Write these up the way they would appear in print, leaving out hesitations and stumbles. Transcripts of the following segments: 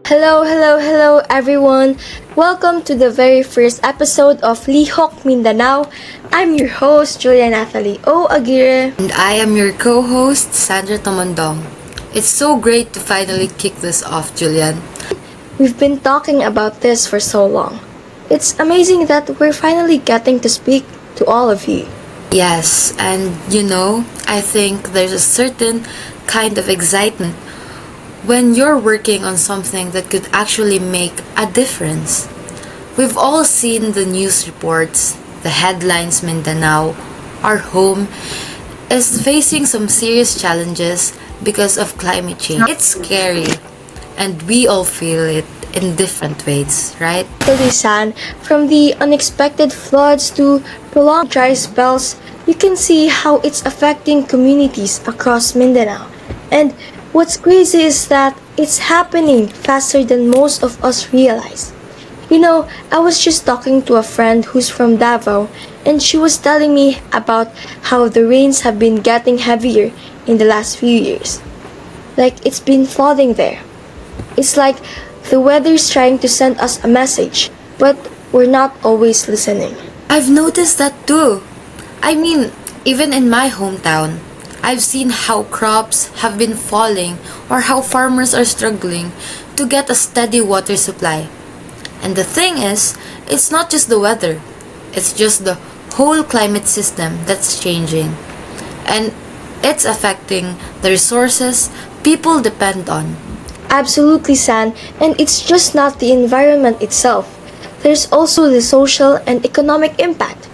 Hello, hello, hello everyone. Welcome to the very first episode of Lihok, MindaNOW. I'm your host, Julia Nathalie O. Aguirre. And I am your co-host, Sandra Tomondong. It's so great to finally kick this off, Julian. We've been talking about this for so long. It's amazing that we're finally getting to speak to all of you. Yes, and I think there's a certain kind of excitement when you're working on something that could actually make a difference. We've all seen the news reports, the headlines Mindanao, our home, is facing some serious challenges because of climate change. It's scary, and we all feel it in different ways, right? San, from the unexpected floods to prolonged dry spells, you can see how it's affecting communities across Mindanao. And what's crazy is that it's happening faster than most of us realize. I was just talking to a friend who's from Davao, and she was telling me about how the rains have been getting heavier in the last few years. Like it's been flooding there. It's like the weather's trying to send us a message, but we're not always listening. I've noticed that too. I mean, even in my hometown, I've seen how crops have been falling or how farmers are struggling to get a steady water supply. And the thing is, it's not just the weather, it's just the whole climate system that's changing. And it's affecting the resources people depend on. Absolutely, San, and it's just not the environment itself. There's also the social and economic impact.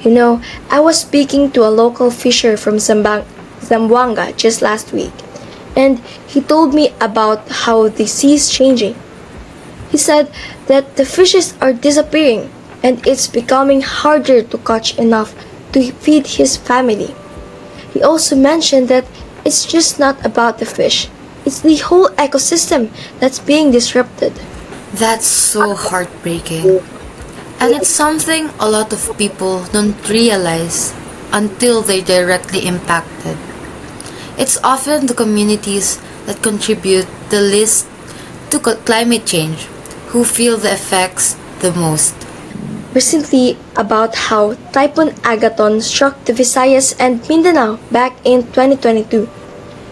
I was speaking to a local fisher from Zamboanga just last week, and he told me about how the sea is changing. He said that the fishes are disappearing and it's becoming harder to catch enough to feed his family. He also mentioned that it's just not about the fish, it's the whole ecosystem that's being disrupted. That's so heartbreaking. And it's something a lot of people don't realize until they're directly impacted. It's often the communities that contribute the least to climate change who feel the effects the most. Recently, about how Typhoon Agaton struck the Visayas and Mindanao back in 2022.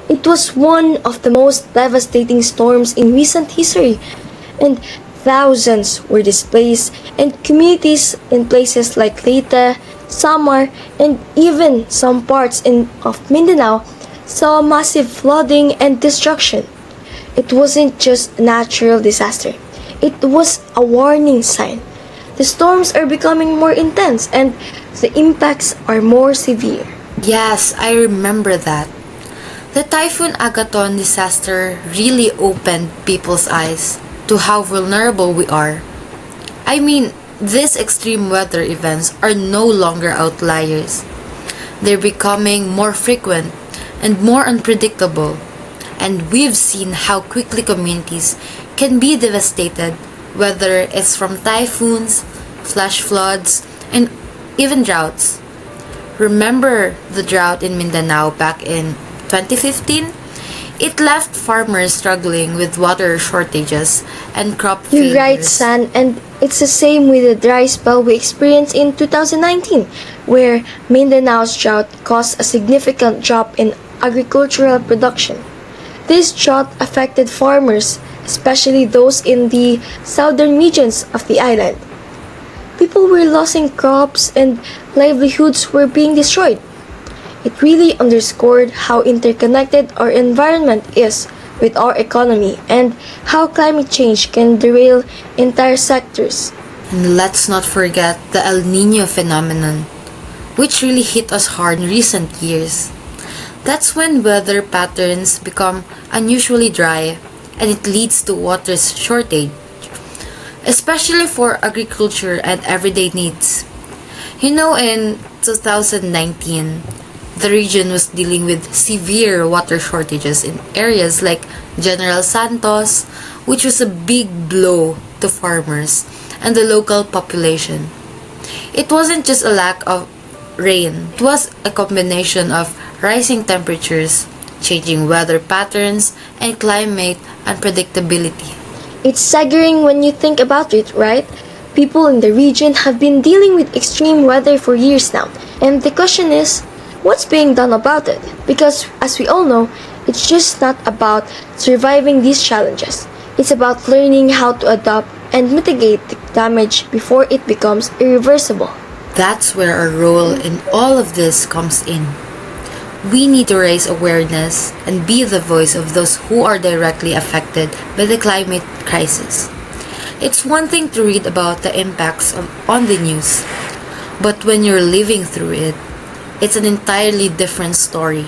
It was one of the most devastating storms in recent history, and thousands were displaced, and communities in places like Leyte, Samar, and even some parts of Mindanao saw massive flooding and destruction. It wasn't just a natural disaster, it was a warning sign. The storms are becoming more intense and the impacts are more severe. Yes, I remember that. The Typhoon Agaton disaster really opened people's eyes to how vulnerable we are. I mean, these extreme weather events are no longer outliers. They're becoming more frequent and more unpredictable, and we've seen how quickly communities can be devastated, whether it's from typhoons, flash floods, and even droughts. Remember the drought in Mindanao back in 2015? It left farmers struggling with water shortages and crop You're right, failures. San, and it's the same with the dry spell we experienced in 2019, where Mindanao's drought caused a significant drop in agricultural production. This drought affected farmers, especially those in the southern regions of the island. People were losing crops and livelihoods were being destroyed. It really underscored how interconnected our environment is with our economy and how climate change can derail entire sectors. And let's not forget the El Nino phenomenon, which really hit us hard in recent years. That's when weather patterns become unusually dry and it leads to water shortage, especially for agriculture and everyday needs. In 2019, the region was dealing with severe water shortages in areas like General Santos, which was a big blow to farmers and the local population. It wasn't just a lack of rain, it was a combination of rising temperatures, changing weather patterns, and climate unpredictability. It's staggering when you think about it, right? People in the region have been dealing with extreme weather for years now, and the question is, what's being done about it? Because, as we all know, it's just not about surviving these challenges. It's about learning how to adapt and mitigate the damage before it becomes irreversible. That's where our role in all of this comes in. We need to raise awareness and be the voice of those who are directly affected by the climate crisis. It's one thing to read about the impacts on the news, but when you're living through it, it's an entirely different story.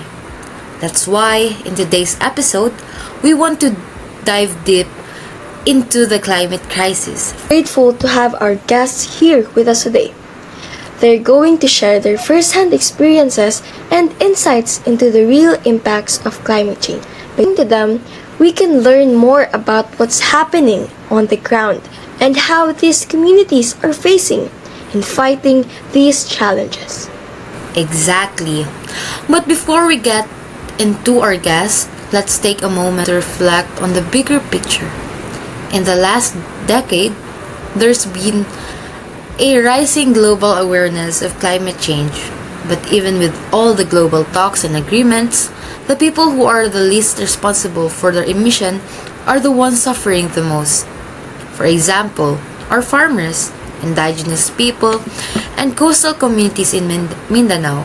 That's why, in today's episode, we want to dive deep into the climate crisis. Grateful to have our guests here with us today. They're going to share their first-hand experiences and insights into the real impacts of climate change. By listening to them, we can learn more about what's happening on the ground and how these communities are facing and fighting these challenges. Exactly. But before we get into our guests, let's take a moment to reflect on the bigger picture. In the last decade, there's been a rising global awareness of climate change. But even with all the global talks and agreements, the people who are the least responsible for their emission are the ones suffering the most. For example, our farmers, indigenous people, and coastal communities in Mindanao.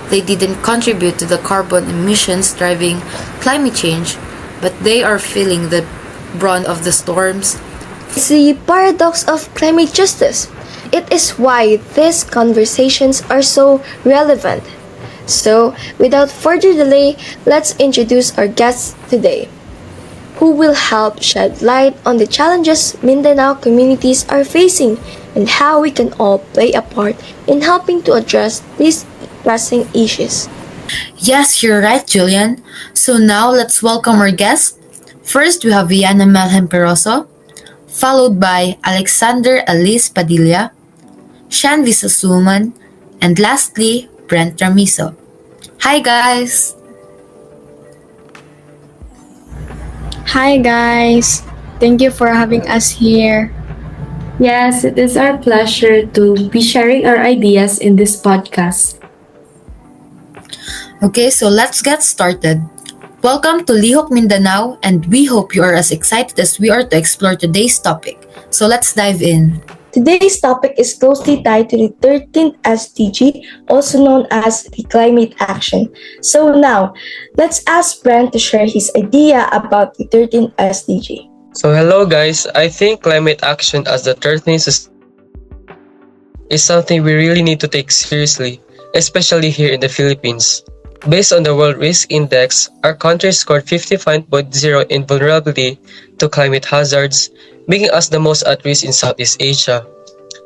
They didn't contribute to the carbon emissions driving climate change, but they are feeling the brunt of the storms. It's the paradox of climate justice. It is why these conversations are so relevant. So, without further delay, let's introduce our guests today, who will help shed light on the challenges Mindanao communities are facing and how we can all play a part in helping to address these pressing issues. Yes, you're right, Julian. So now let's welcome our guests. First, we have Viana Melhem Peroso, followed by Alexander Alice Padilla, Shan Sulman, and lastly, Brent Ramizo. Hi, guys! Hi guys, thank you for having us here. Yes, it is our pleasure to be sharing our ideas in this podcast. Okay, so let's get started. Welcome to Lihok, Mindanao, and we hope you are as excited as we are to explore today's topic. So let's dive in. Today's topic is closely tied to the 13th SDG, also known as the Climate Action. So now, let's ask Brent to share his idea about the 13th SDG. So hello guys, I think climate action as the 13th is something we really need to take seriously, especially here in the Philippines. Based on the World Risk Index, our country scored 55.0 in vulnerability to climate hazards, making us the most at risk in Southeast Asia.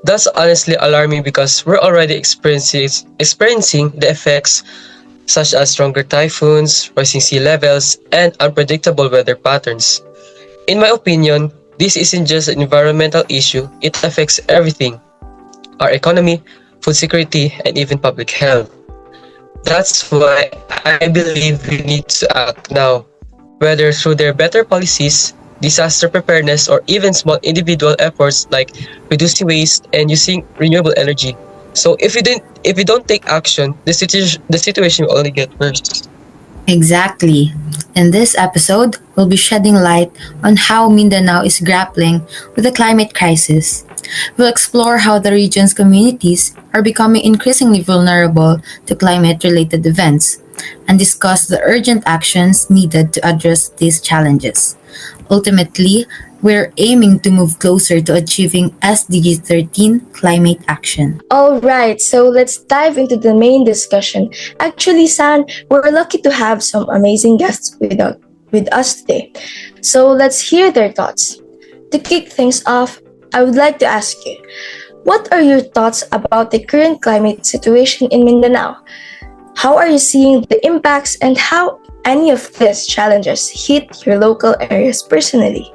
That's honestly alarming because we're already experiencing the effects such as stronger typhoons, rising sea levels, and unpredictable weather patterns. In my opinion, this isn't just an environmental issue, it affects everything: our economy, food security, and even public health. That's why I believe we need to act now, whether through their better policies, disaster preparedness, or even small individual efforts like reducing waste and using renewable energy. So if we don't take action, the situation will only get worse. Exactly. In this episode, we'll be shedding light on how Mindanao is grappling with the climate crisis. We'll explore how the region's communities are becoming increasingly vulnerable to climate-related events and discuss the urgent actions needed to address these challenges. Ultimately, we're aiming to move closer to achieving SDG 13 climate action. Alright, so let's dive into the main discussion. Actually, San, we're lucky to have some amazing guests with us today. So let's hear their thoughts. To kick things off, I would like to ask you, what are your thoughts about the current climate situation in Mindanao? How are you seeing the impacts and how any of these challenges hit your local areas personally?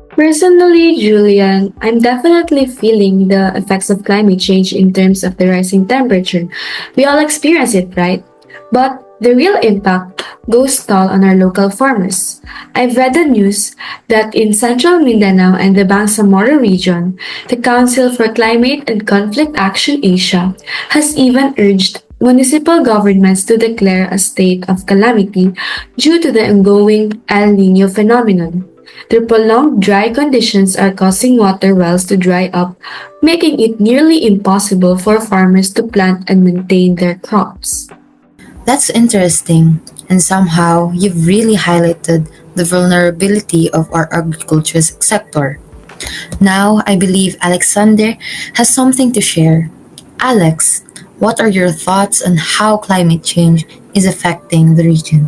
Personally, Julian, I'm definitely feeling the effects of climate change in terms of the rising temperature. We all experience it, right? But The real impact goes toll on our local farmers. I've read the news that in central Mindanao and the Bangsamoro region, the Council for Climate and Conflict Action Asia has even urged municipal governments to declare a state of calamity due to the ongoing El Nino phenomenon. The prolonged dry conditions are causing water wells to dry up, making it nearly impossible for farmers to plant and maintain their crops. That's interesting, and somehow you've really highlighted the vulnerability of our agriculture sector. Now, I believe Alexander has something to share. Alex, what are your thoughts on how climate change is affecting the region?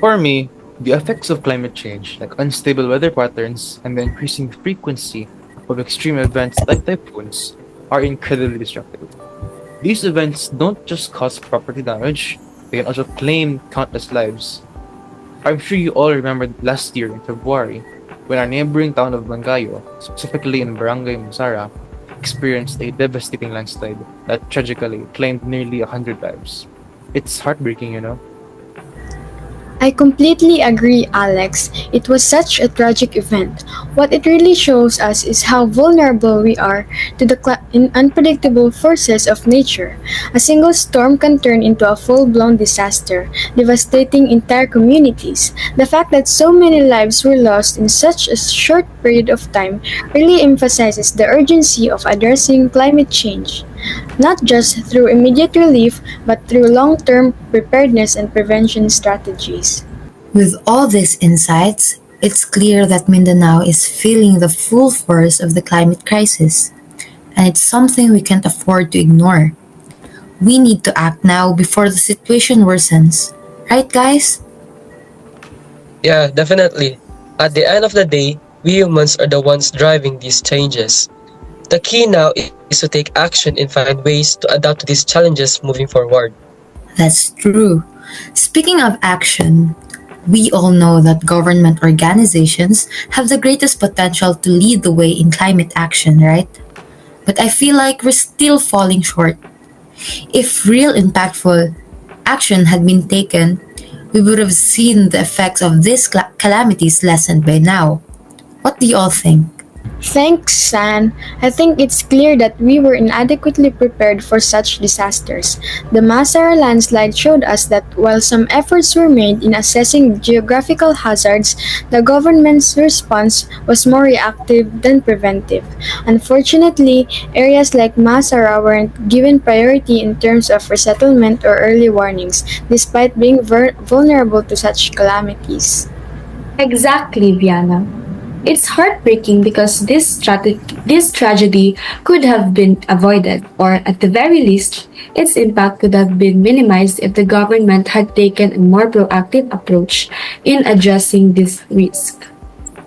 For me, the effects of climate change, like unstable weather patterns and the increasing frequency of extreme events like typhoons, are incredibly destructive. These events don't just cause property damage, they can also claim countless lives. I'm sure you all remember last year in February when our neighboring town of Mangayo, specifically in Barangay Musara, experienced a devastating landslide that tragically claimed nearly 100 lives. It's heartbreaking, you know? I completely agree, Alex. It was such a tragic event. What it really shows us is how vulnerable we are to the unpredictable forces of nature. A single storm can turn into a full-blown disaster, devastating entire communities. The fact that so many lives were lost in such a short period of time really emphasizes the urgency of addressing climate change, not just through immediate relief, but through long-term preparedness and prevention strategies. With all these insights, it's clear that Mindanao is feeling the full force of the climate crisis, and it's something we can't afford to ignore. We need to act now before the situation worsens. Right, guys? Yeah, definitely. At the end of the day, we humans are the ones driving these changes. The key now is to take action and find ways to adapt to these challenges moving forward. That's true. Speaking of action, we all know that government organizations have the greatest potential to lead the way in climate action, right? But I feel like we're still falling short. If real impactful action had been taken, we would have seen the effects of these calamities lessened by now. What do you all think? Thanks, San. I think it's clear that we were inadequately prepared for such disasters. The Masara landslide showed us that while some efforts were made in assessing geographical hazards, the government's response was more reactive than preventive. Unfortunately, areas like Masara weren't given priority in terms of resettlement or early warnings, despite being vulnerable to such calamities. Exactly, Viana. It's heartbreaking because this tragedy could have been avoided, or at the very least, its impact could have been minimized if the government had taken a more proactive approach in addressing this risk.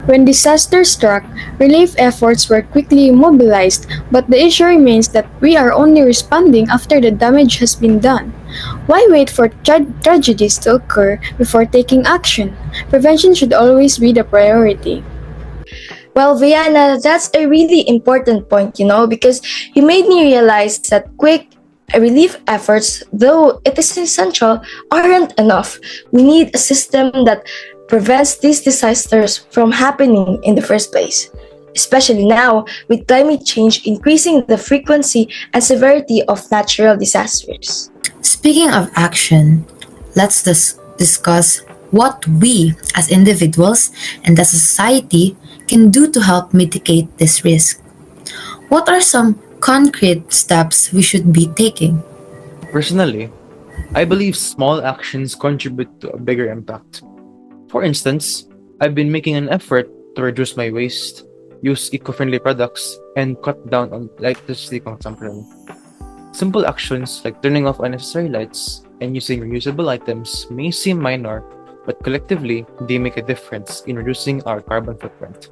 When disaster struck, relief efforts were quickly mobilized, but the issue remains that we are only responding after the damage has been done. Why wait for tragedies to occur before taking action? Prevention should always be the priority. Well, Viana, that's a really important point, because you made me realize that quick relief efforts, though it is essential, aren't enough. We need a system that prevents these disasters from happening in the first place. Especially now, with climate change increasing the frequency and severity of natural disasters. Speaking of action, let's discuss what we as individuals and as a society can do to help mitigate this risk. What are some concrete steps we should be taking? Personally, I believe small actions contribute to a bigger impact. For instance, I've been making an effort to reduce my waste, use eco-friendly products, and cut down on electricity consumption. Simple actions like turning off unnecessary lights and using reusable items may seem minor, but collectively, they make a difference in reducing our carbon footprint.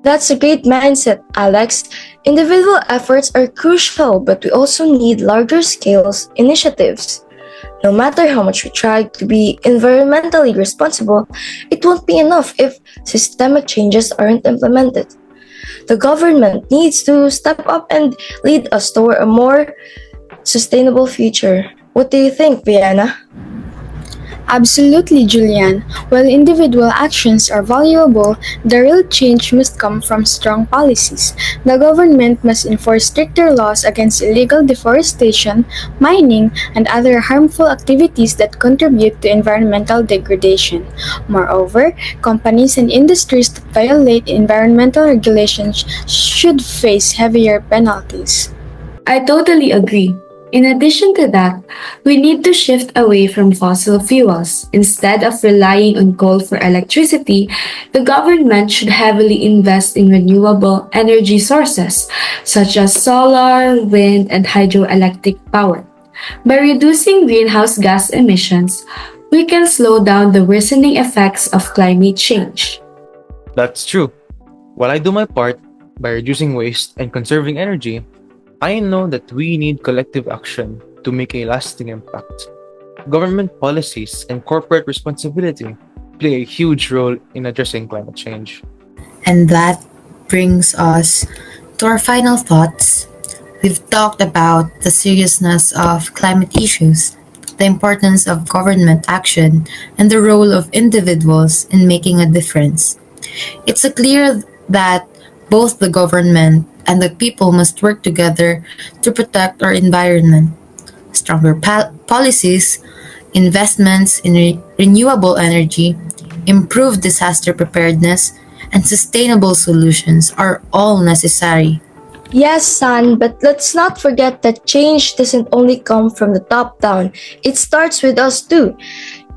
That's a great mindset, Alex. Individual efforts are crucial, but we also need larger scales initiatives. No matter how much we try to be environmentally responsible, it won't be enough if systemic changes aren't implemented. The government needs to step up and lead us toward a more sustainable future. What do you think, Vienna? Absolutely, Julian. While individual actions are valuable, the real change must come from strong policies. The government must enforce stricter laws against illegal deforestation, mining, and other harmful activities that contribute to environmental degradation. Moreover, companies and industries that violate environmental regulations should face heavier penalties. I totally agree. In addition to that, we need to shift away from fossil fuels. Instead of relying on coal for electricity, the government should heavily invest in renewable energy sources such as solar, wind, and hydroelectric power. By reducing greenhouse gas emissions, we can slow down the worsening effects of climate change. That's true. While I do my part by reducing waste and conserving energy, I know that we need collective action to make a lasting impact. Government policies and corporate responsibility play a huge role in addressing climate change. And that brings us to our final thoughts. We've talked about the seriousness of climate issues, the importance of government action, and the role of individuals in making a difference. It's clear that both the government and the people must work together to protect our environment. Stronger policies, investments in renewable energy, improved disaster preparedness, and sustainable solutions are all necessary. Yes, son, but let's not forget that change doesn't only come from the top down. It starts with us too.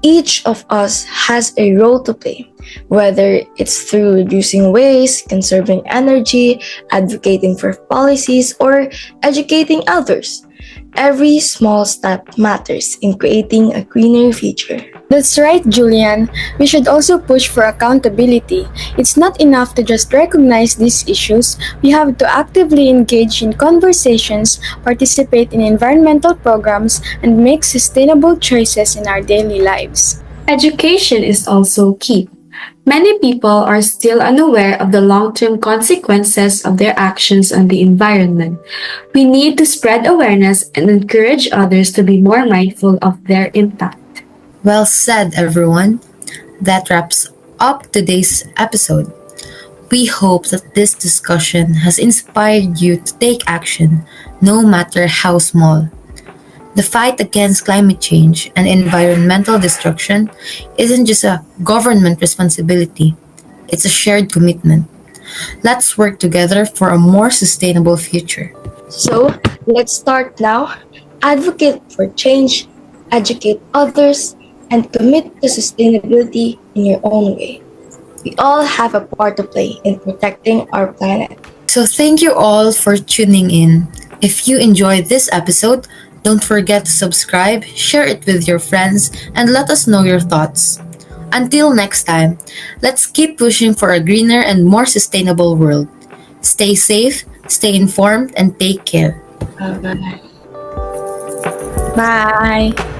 Each of us has a role to play, whether it's through reducing waste, conserving energy, advocating for policies, or educating others. Every small step matters in creating a greener future. That's right, Julian. We should also push for accountability. It's not enough to just recognize these issues. We have to actively engage in conversations, participate in environmental programs, and make sustainable choices in our daily lives. Education is also key. Many people are still unaware of the long term consequences of their actions on the environment. We need to spread awareness and encourage others to be more mindful of their impact. Well said, everyone. That wraps up today's episode. We hope that this discussion has inspired you to take action, no matter how small. The fight against climate change and environmental destruction isn't just a government responsibility, it's a shared commitment. Let's work together for a more sustainable future. So, let's start now. Advocate for change, educate others, and commit to sustainability in your own way. We all have a part to play in protecting our planet. So, thank you all for tuning in. If you enjoyed this episode, don't forget to subscribe, share it with your friends, and let us know your thoughts. Until next time, let's keep pushing for a greener and more sustainable world. Stay safe, stay informed, and take care. Bye. Bye!